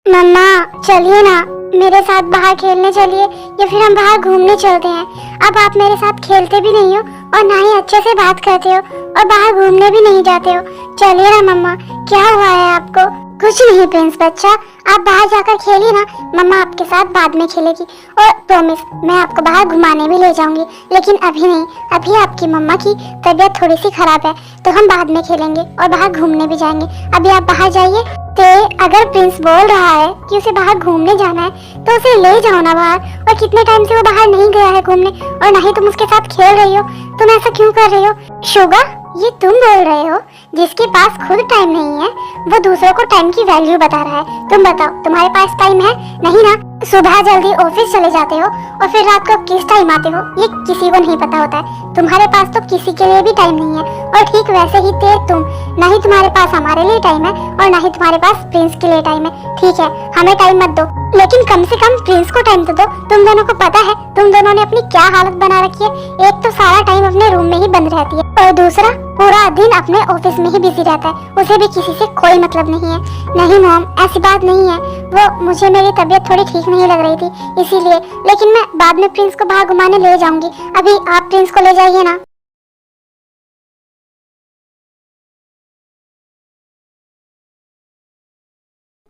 मम्मा, चलिए ना, मेरे साथ बाहर खेलने चलिए या फिर हम बाहर घूमने चलते हैं। अब आप मेरे साथ खेलते भी नहीं हो और ना ही अच्छे से बात करते हो और बाहर घूमने भी नहीं जाते हो। चलिए ना मम्मा, क्या हुआ है आपको? कुछ नहीं प्रिंस बच्चा, आप बाहर जाकर खेलिए ना, मम्मा आपके साथ बाद में खेलेगी। और प्रॉमिस, मैं आपको बाहर घुमाने भी ले जाऊंगी, लेकिन अभी नहीं। अभी आपकी मम्मा की तबीयत थोड़ी सी खराब है, तो हम बाद में खेलेंगे और बाहर घूमने भी जाएंगे। अभी आप बाहर जाइए। ते अगर प्रिंस बोल रहा है कि उसे बाहर घूमने जाना है तो उसे ले जाओ ना बाहर। और कितने टाइम से वो बाहर नहीं गया है घूमने, और ना ही तुम उसके साथ खेल रही हो। तुम ऐसा क्यों कर रही हो? शुगा, ये तुम बोल रहे हो? जिसके पास खुद टाइम नहीं है वो दूसरों को टाइम की वैल्यू बता रहा है। तुम बताओ, तुम्हारे पास टाइम है? नहीं ना। सुबह जल्दी ऑफिस चले जाते हो और फिर रात को किस टाइम आते हो ये किसी को नहीं पता होता है। तुम्हारे पास तो किसी के लिए भी टाइम नहीं है। और ठीक वैसे ही तुम, ना ही तुम्हारे पास हमारे लिए टाइम है और ना ही तुम्हारे पास प्रिंस के लिए टाइम है। ठीक है, हमें टाइम मत दो, लेकिन कम से कम प्रिंस को टाइम तो दो। तुम दोनों को पता है तुम दोनों ने अपनी क्या हालत बना रखी है। एक तो सारा टाइम अपने रूम में ही बंद रहती है और दूसरा पूरा दिन अपने ऑफिस में ही बिजी रहता है। उसे भी किसी से कोई मतलब नहीं है। नहीं मॉम, ऐसी बात नहीं है। वो मुझे मेरी तबीयत थोड़ी ठीक नहीं लग रही थी इसीलिए, लेकिन मैं बाद में प्रिंस को बाहर घुमाने ले जाऊंगी। अभी आप प्रिंस को ले जाइए ना।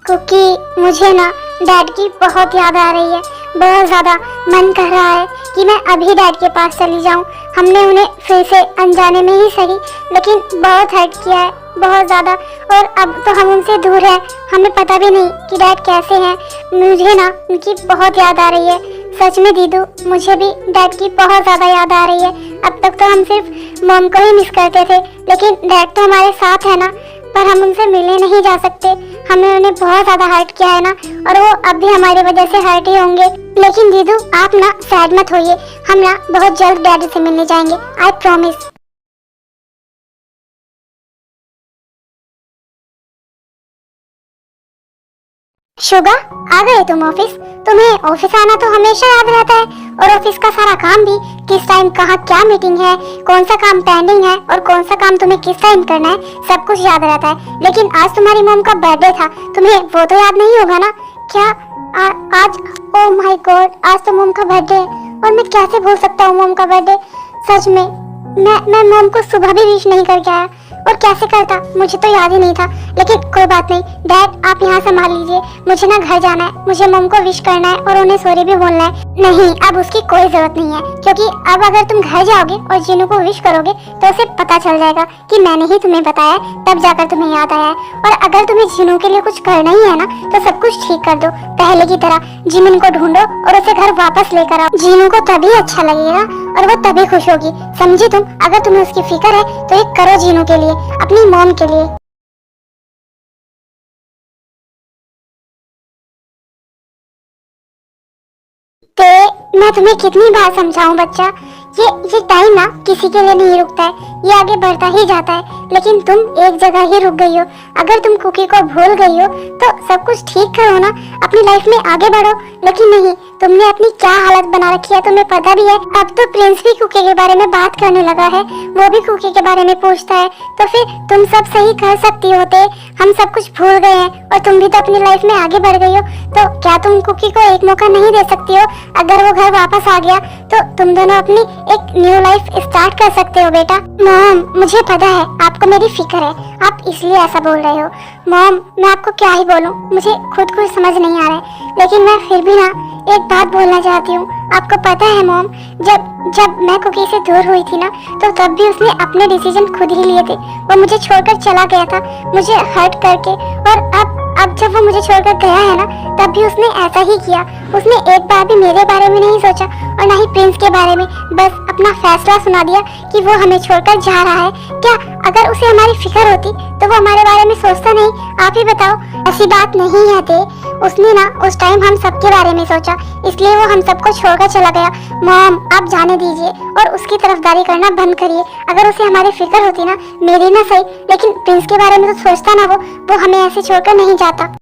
क्योंकि मुझे ना डैड की बहुत याद आ रही है, बहुत ज़्यादा। मन कर रहा है कि मैं अभी डैड के पास चली जाऊं। हमने उन्हें फिर से अनजाने में ही सही, लेकिन बहुत हर्ट किया है, बहुत ज़्यादा। और अब तो हम उनसे दूर हैं, हमें पता भी नहीं कि डैड कैसे हैं। मुझे ना उनकी बहुत याद आ रही है। सच में दीदू, मुझे भी डैड की बहुत ज़्यादा याद आ रही है। अब तक तो हम सिर्फ मॉम को ही मिस करते थे, लेकिन डैड तो हमारे साथ है ना, पर हम उनसे मिलने नहीं जा सकते। हमने उन्हें बहुत ज्यादा हर्ट किया है ना, और वो अब भी हमारी वजह से हर्ट ही होंगे। लेकिन दीदू, आप ना सैड मत होइए, हम ना बहुत जल्द डैडी से मिलने जाएंगे, आई प्रॉमिस। शुगा, आ गए तुम ऑफिस? तुम्हें ऑफिस आना तो हमेशा याद रहता है, और ऑफिस का सारा काम भी, किस टाइम कहाँ क्या मीटिंग है, कौन सा काम पेंडिंग है और कौन सा काम तुम्हें किस टाइम करना है, सब कुछ याद रहता है। लेकिन आज तुम्हारी मॉम का बर्थडे था, तुम्हें वो तो याद नहीं होगा ना? क्या आज? ओ माय गॉड, आज तो मॉम का बर्थडे है, और मैं कैसे भूल सकता हूँ मॉम का बर्थडे। सच में मैं मॉम को सुबह भी विश नहीं करके आया, और कैसे करता मुझे तो याद ही नहीं था। लेकिन कोई बात नहीं, डैड आप यहाँ संभाल लीजिए, मुझे ना घर जाना है, मुझे मॉम को विश करना है और उन्हें सॉरी भी बोलना है। नहीं, अब उसकी कोई जरूरत नहीं है, क्योंकि अब अगर तुम घर जाओगे और जीनू को विश करोगे तो उसे पता चल जाएगा कि मैंने ही तुम्हें बताया, तब जाकर तुम्हें याद आया है। और अगर तुम्हें जीनू के लिए कुछ करना ही है ना, तो सब कुछ ठीक कर दो, पहले की तरह जिमिन को ढूंढो और उसे घर वापस लेकर आओ। जीनू को तभी अच्छा लगेगा और वो तभी खुश होगी, समझी तुम? अगर तुम्हें उसकी फिक्र है तो ये करो जीनू के लिए, अपनी मॉम के लिए। ते मैं तुम्हें कितनी बार समझाऊं बच्चा, ये टाइम ना किसी के लिए नहीं रुकता है, ये आगे बढ़ता ही जाता है। लेकिन तुम एक जगह ही रुक गई हो। अगर तुम कुकी को भूल गई हो तो सब कुछ ठीक करो ना, अपनी लाइफ में आगे बढ़ो। लेकिन नहीं, तुमने अपनी क्या हालत बना रखी है तुम्हें पता भी है। अब तो प्रिंस भी कुकी के बारे में बात करने लगा है, वो भी कुकी के बारे में पूछता है। तो फिर तुम सब सही कर सकती होते, हम सब कुछ भूल गए हैं और तुम भी तो अपनी लाइफ में आगे बढ़ गई हो। तो क्या तुम कुकी को एक मौका नहीं दे सकती हो? अगर वो घर वापस आ गया तो तुम दोनों अपनी एक न्यू लाइफ स्टार्ट कर सकते हो बेटा। मॉम, मुझे पता है आपको मेरी फिक्र है, आप इसलिए ऐसा बोल रहे हो। मॉम, मैं आपको क्या ही बोलूं, मुझे खुद कुछ समझ नहीं आ रहा है, लेकिन मैं फिर भी ना एक बात बोलना चाहती हूँ। आपको पता है मॉम, जब जब मैं कुकी से दूर हुई थी ना, तो तब भी उसने अपने डिसीजन खुद ही लिए थे। वो मुझे छोड़कर चला गया था, मुझे हर्ट करके। और अब जब वो मुझे छोड़कर गया है ना, तब भी उसने ऐसा ही किया। उसने एक बार भी मेरे बारे में नहीं सोचा और ना ही प्रिंस के बारे में, बस अपना फैसला सुना दिया कि वो हमें छोड़कर जा रहा है। क्या अगर उसे हमारी फिक्र होती तो वो हमारे बारे में सोचता नहीं? आप ही बताओ। ऐसी बात नहीं है ते, उसने ना उस टाइम हम सबके बारे में सोचा, इसलिए वो हम सबको छोड़कर चला गया। मॉम, आप जाने दीजिए और उसकी तरफदारी करना बंद करिए। अगर उसे हमारी फिक्र होती ना, मेरी ना सही, लेकिन प्रिंस के बारे में तो सोचता ना। वो हमें ऐसे छोड़कर नहीं जाता।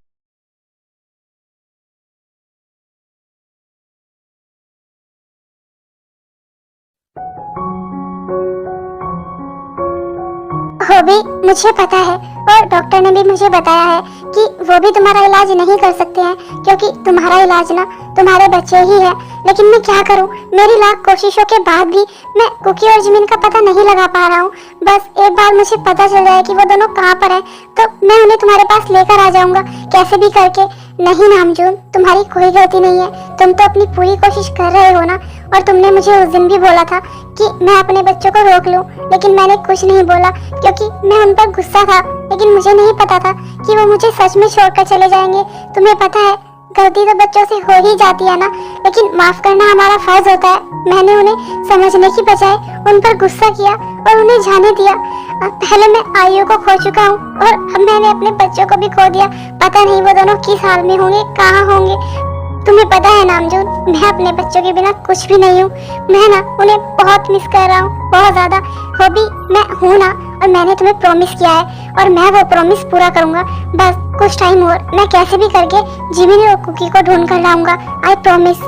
हो भी मुझे पता है, और डॉक्टर ने भी मुझे बताया है कि वो भी तुम्हारा इलाज नहीं कर सकते हैं, क्योंकि तुम्हारा इलाज ना तुम्हारे बच्चे ही है। लेकिन मैं क्या करूं, मेरी लाख कोशिशों के बाद भी मैं कुकी और जिमिन का पता नहीं लगा पा रहा हूं। बस एक बार मुझे पता चल जाए कि वो दोनों कहां पर हैं, तो मैं उन्हें तुम्हारे पास लेकर आ जाऊंगा कैसे भी करके। नहीं नामजून, तुम्हारी कोई गलती नहीं है, तुम तो अपनी पूरी कोशिश कर रहे हो ना। और तुमने मुझे उस दिन भी बोला था कि मैं अपने बच्चों को रोक लूं, लेकिन मैंने कुछ नहीं बोला क्योंकि मैं उन पर गुस्सा था। लेकिन मुझे नहीं पता था कि वो मुझे सच में छोड़कर चले जाएंगे। तुम्हें पता है, गलती तो बच्चों से हो ही जाती है ना, लेकिन माफ करना हमारा फर्ज होता है। मैंने उन्हें समझने की बजाय उन पर गुस्सा किया और उन्हें जाने दिया। पहले मैं आयु को खो चुका हूँ और अब मैंने अपने बच्चों को भी खो दिया। पता नहीं वो दोनों किस हाल में होंगे, कहाँ होंगे। तुम्हें पता है नामजून, मैं अपने बच्चों के बिना कुछ भी नहीं हूँ। मैं ना उन्हें बहुत मिस कर रहा हूँ, बहुत ज्यादा। वो भी मैं हूँ ना, और मैंने तुम्हें प्रॉमिस किया है और मैं वो प्रॉमिस पूरा करूंगा। बस कुछ टाइम और मैं कैसे भी करके जिमिनी और कुकी को ढूंढ कर लाऊंगा। I promise.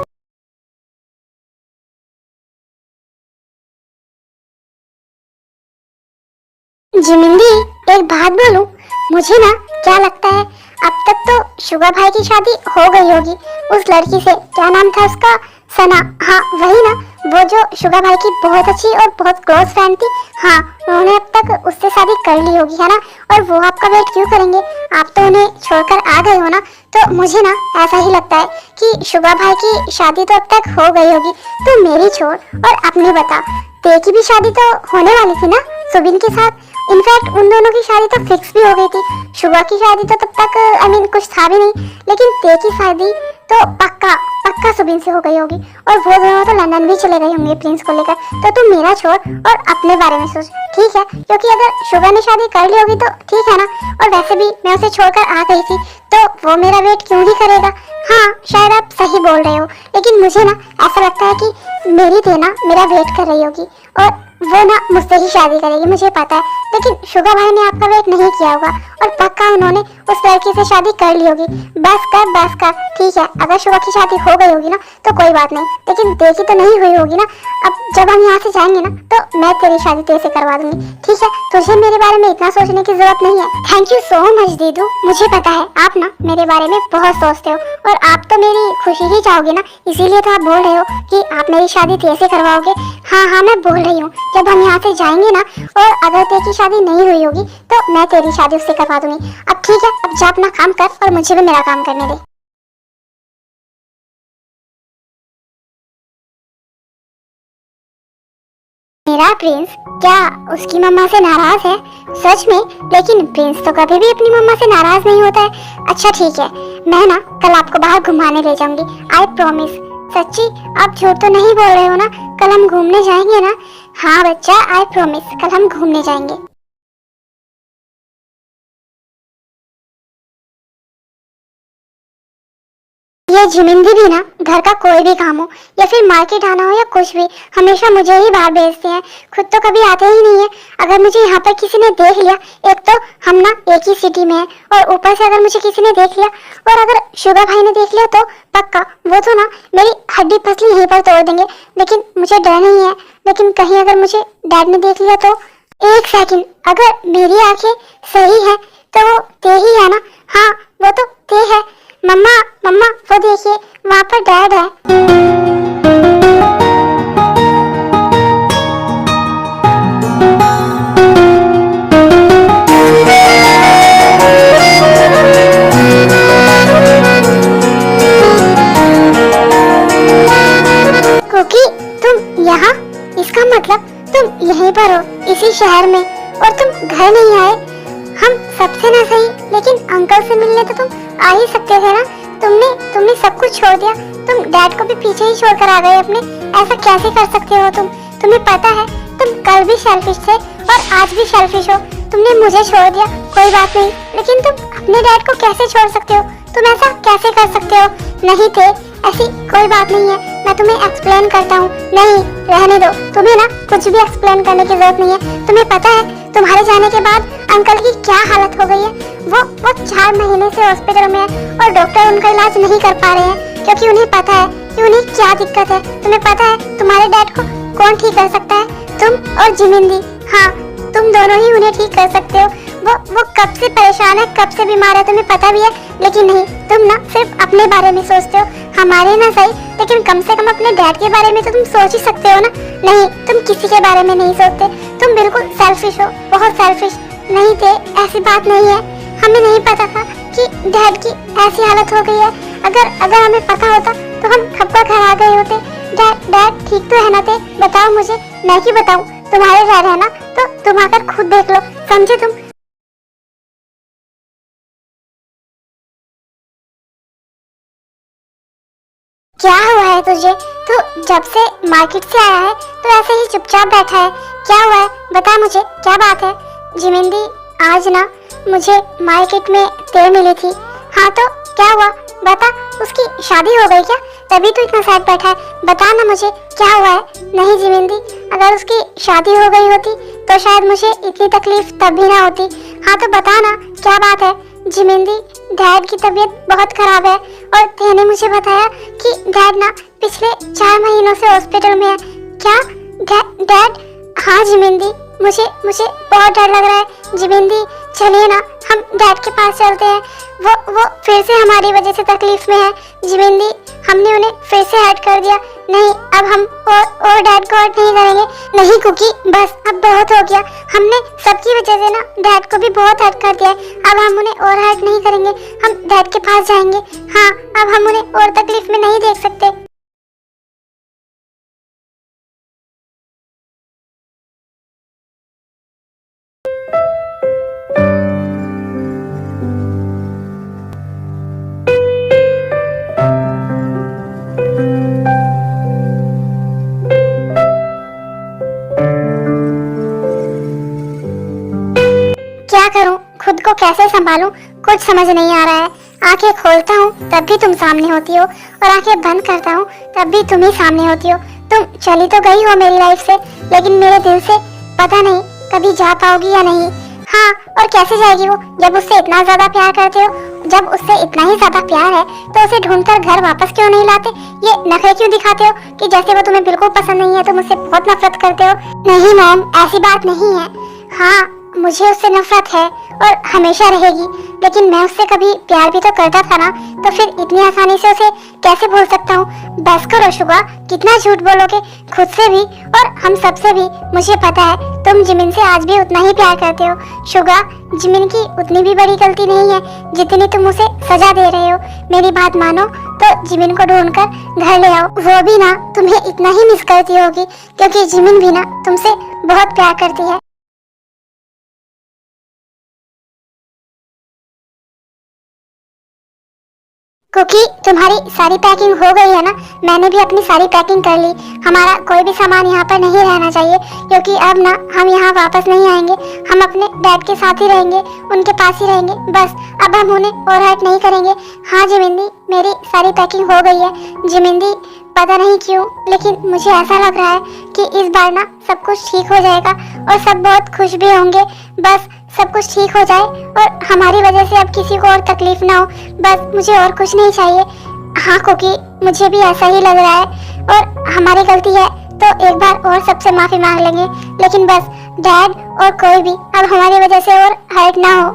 जिमिंदी, एक बात बोलूं, मुझे ना क्या लगता है, अब तक तो शुगा भाई की शादी हो गई होगी उस लड़की से। क्या नाम था उसका? सना। हाँ वही ना, वो जो शुगा भाई की बहुत अच्छी और बहुत क्लोज फ्रेंड थी। हाँ, उन्होंने अब तक उससे शादी कर ली होगी, है ना। और वो आपका वेट क्यों करेंगे, आप तो उन्हें छोड़कर आ गए हो ना। तो मुझे ना ऐसा ही लगता है कि शुगा भाई की शादी तो अब तक हो गई होगी। तो मेरी छोड़ और अपनी बता, ते की भी शादी तो होने वाली थी ना सुबिन के साथ। इनफैक्ट उन दोनों की शादी तो फिक्स भी हो गई थी। शुगा की शादी तो तब तक कुछ था भी नहीं, लेकिन ते की शादी तो पक्का पक्का सुबिन से हो गई होगी। और वो दोनों तो लंदन भी चले गए होंगे प्रिंस को लेकर। तो तुम मेरा छोड़ और अपने बारे में सोच, ठीक है। क्योंकि अगर शुगा ने शादी कर ली होगी तो ठीक है ना, और वैसे भी मैं उसे छोड़कर आ गई थी, तो वो मेरा वेट क्यों ही करेगा। हाँ शायद आप सही बोल रहे हो, लेकिन मुझे ना ऐसा लगता है कि मेरी ते ना मेरा वेट कर रही होगी और वो ना मुझसे ही शादी करेगी, मुझे पता है। लेकिन शुगा भाई ने आपका वेट नहीं किया होगा और पक्का उन्होंने उस लड़की से शादी कर ली होगी। बस कर ठीक है। अगर शुगा की शादी हो गई होगी ना तो कोई बात नहीं, लेकिन देखी तो नहीं हुई होगी ना। अब जब हम यहाँ से जाएंगे ना तो मैं तेरी शादी तेरे से करवा दूंगी, ठीक है। तुझे मेरे बारे में इतना सोचने की जरूरत नहीं है। थैंक यू सो मच दीदू, मुझे पता है आप ना मेरे बारे में बहुत सोचते हो और आप तो मेरी खुशी ही चाहोगे ना, इसीलिए तो आप बोल रहे हो कि आप मेरी शादी तेरे से करवाओगे। हाँ मैं बोल रही हूँ, जब हम यहाँ से जाएंगे ना और अगर तेरी की शादी नहीं हुई होगी तो मैं तेरी शादी उससे करवा दूंगी। अब ठीक है, अब जा अपना काम कर और मुझे भी मेरा काम करने दे। मेरा प्रिंस क्या उसकी मम्मा से नाराज है? सच में? लेकिन प्रिंस तो कभी भी अपनी मम्मा से नाराज नहीं होता है। अच्छा ठीक है, मैं ना कल आपको बाहर घुमाने ले जाऊंगी, आई प्रॉमिस। सच्ची? आप झूठ तो नहीं बोल रहे हो ना? कल हम घूमने जाएंगे ना? हाँ बच्चा, आई प्रॉमिस, कल हम घूमने जाएंगे। ये जिमिंदी भी ना घर का कोई भी काम हो या फिर मार्केट आना हो या कुछ भी, हमेशा मुझे ही बाहर भेजते हैं, खुद तो कभी आते ही नहीं है। अगर मुझे यहाँ पर किसी ने देख लिया, एक तो हम ना एक ही सिटी में है और ऊपर से अगर मुझे किसी ने देख लिया और अगर शुगा भाई ने देख लिया तो पक्का वो तो ना मेरी हड्डी पसली यहीं पर तोड़ देंगे। लेकिन मुझे डर नहीं है, लेकिन कहीं अगर मुझे डैड ने देख लिया तो। एक सेकंड, अगर मेरी आंखें सही है तो वो ते ही है ना? हाँ वो तो ते है। मम्मा मम्मा वो देखिए, वहाँ पर डैड है। कुकी, तुम यहाँ? इसका मतलब तुम यहीं पर हो, इसी शहर में, और तुम घर नहीं आए? हम सबसे ना सही, लेकिन अंकल से मिलने तो तुम आ ही सकते थे ना। तुमने सब कुछ छोड़ दिया, तुम डैड को भी पीछे ही छोड़कर आ गए अपने। ऐसा कैसे कर सकते हो तुम? तुम्हें पता है तुम कल भी सेल्फिश थे और आज भी सेल्फिश हो। तुमने मुझे छोड़ दिया, कोई बात नहीं, लेकिन तुम अपने डैड को कैसे छोड़ सकते हो? तुम ऐसा कैसे कर सकते हो? नहीं थे, ऐसी कोई बात नहीं है, मैं तुम्हें एक्सप्लेन करता हूँ। नहीं, रहने दो, तुम्हें ना कुछ भी एक्सप्लेन करने की जरूरत नहीं है। तुम्हें पता है तुम्हारे जाने के बाद अंकल की क्या हालत हो गई है? वो 4 महीने से हॉस्पिटल में है और डॉक्टर उनका इलाज नहीं कर पा रहे हैं, क्योंकि उन्हें पता है कि उन्हें क्या दिक्कत है। तुम्हें पता है तुम्हारे डैड को कौन ठीक कर सकता है? तुम और जिमिंदी। हाँ, तुम दोनों ही उन्हें ठीक कर सकते हो। वो वो कब से परेशान है, कब से बीमार है, तुम्हें पता भी है। लेकिन नहीं, तुम ना सिर्फ अपने बारे में सोचते हो, हमारे ना सही, लेकिन कम से कम अपने डैड के बारे में तो तुम सोच ही सकते हो ना। नहीं, तुम किसी के बारे में नहीं सोचते, तुम बिल्कुल सेल्फिश हो, बहुत सेल्फिश। नहीं थे, ऐसी बात नहीं है, हमें नहीं पता था कि डैड की ऐसी हालत हो गई है। अगर हमें पता होता तो हम कब का घर आ गए होते। डैड ठीक तो है ना थे? बताओ मुझे, मैं क्यों बताऊं? तुम्हारे डैड है ना, तो तुम आकर खुद देख लो, समझे तुम? क्या हुआ है तुझे? तू जब से मार्केट से आया है तो ऐसे ही चुपचाप बैठा है, क्या हुआ है? बता मुझे, क्या बात है? जिमिंदी, आज ना मुझे मार्केट में तेल मिली थी। हाँ तो क्या हुआ? बता, उसकी शादी हो गई क्या? तभी तो इतना सैड बैठा है, बता ना मुझे, क्या हुआ है? नहीं जिमिंदी, अगर उसकी शादी हो गई होती तो शायद मुझे इतनी तकलीफ तब भी ना होती। हाँ तो बता ना, क्या बात है? जिमिंदी, डैड की तबीयत बहुत खराब है और तेने मुझे बताया कि डैड ना पिछले 4 महीनों से हॉस्पिटल में है। क्या? डैड? हाँ जिमिंदी, मुझे बहुत डर लग रहा है। जिमिंदी, चलिए ना, हम डैड के पास चलते हैं। वो फिर से हमारी वजह से तकलीफ में है। जिमिंदी, हमने उन्हें फिर से हर्ट कर दिया। नहीं, अब हम और डैड को हर्ट नहीं करेंगे। नहीं कुकी, बस अब बहुत हो गया। हमने सबकी वजह से ना डैड को भी बहुत हर्ट कर दिया है। अब हम उन्हें और हर्ट नहीं करेंगे, हम डैड के पास जाएंगे। हाँ, अब हम उन्हें और तकलीफ में नहीं देख सकते। क्या करूं, खुद को कैसे संभालूं, कुछ समझ नहीं आ रहा है। आंखें खोलता हूं तब भी तुम सामने होती हो और आंखें बंद करता हूं तब भी तुम ही सामने होती हो। तुम चली तो गई हो मेरी लाइफ से, लेकिन मेरे दिल से पता नहीं कभी जा पाओगी या नहीं। हाँ, और कैसे जाएगी वो, जब उससे इतना ज्यादा प्यार करते हो? जब उससे इतना ही ज्यादा प्यार है तो उसे ढूंढकर घर वापस क्यों नहीं लाते? ये नखरे क्यों दिखाते हो कि जैसे वो तुम्हें बिल्कुल पसंद नहीं है, तुम उससे बहुत नफरत करते हो? नहीं मॉम, ऐसी बात नहीं है। हाँ, मुझे उससे नफरत है और हमेशा रहेगी, लेकिन मैं उससे कभी प्यार भी तो करता था ना, तो फिर इतनी आसानी से उसे कैसे भूल सकता हूँ? बस करो शुगा, कितना झूठ बोलोगे, खुद से भी और हम सब से भी। मुझे पता है तुम जिमिन से आज भी उतना ही प्यार करते हो। शुगा, जिमिन की उतनी भी बड़ी गलती नहीं है जितनी तुम उसे सजा दे रहे हो। मेरी बात मानो तो जिमिन को ढूंढकर घर ले आओ। वो भी ना तुम्हें इतना ही मिस करती होगी, क्योंकि जिमिन भी ना तुमसे बहुत प्यार करती है। कुकी, तुम्हारी सारी पैकिंग हो गई है ना? मैंने भी अपनी सारी पैकिंग कर ली। हमारा कोई भी सामान यहाँ पर नहीं रहना चाहिए, क्योंकि अब ना हम यहाँ वापस नहीं आएंगे। हम अपने डैड के साथ ही रहेंगे, उनके पास ही रहेंगे। बस अब हम उन्हें और हर्ट नहीं करेंगे। हाँ जिमिंदी, मेरी सारी पैकिंग हो गई है। जिमिंदी, पता नहीं क्यों, लेकिन मुझे ऐसा लग रहा है कि इस बार ना सब कुछ ठीक हो जाएगा और सब बहुत खुश भी होंगे। बस सब कुछ ठीक हो जाए और हमारी वजह से अब किसी को और तकलीफ ना हो, बस मुझे और कुछ नहीं चाहिए। हाँ कुकी, मुझे भी ऐसा ही लग रहा है और हमारी गलती है तो एक बार और सबसे माफी मांग लेंगे, लेकिन बस डैड और कोई भी अब हमारी वजह से और हर्ट ना हो।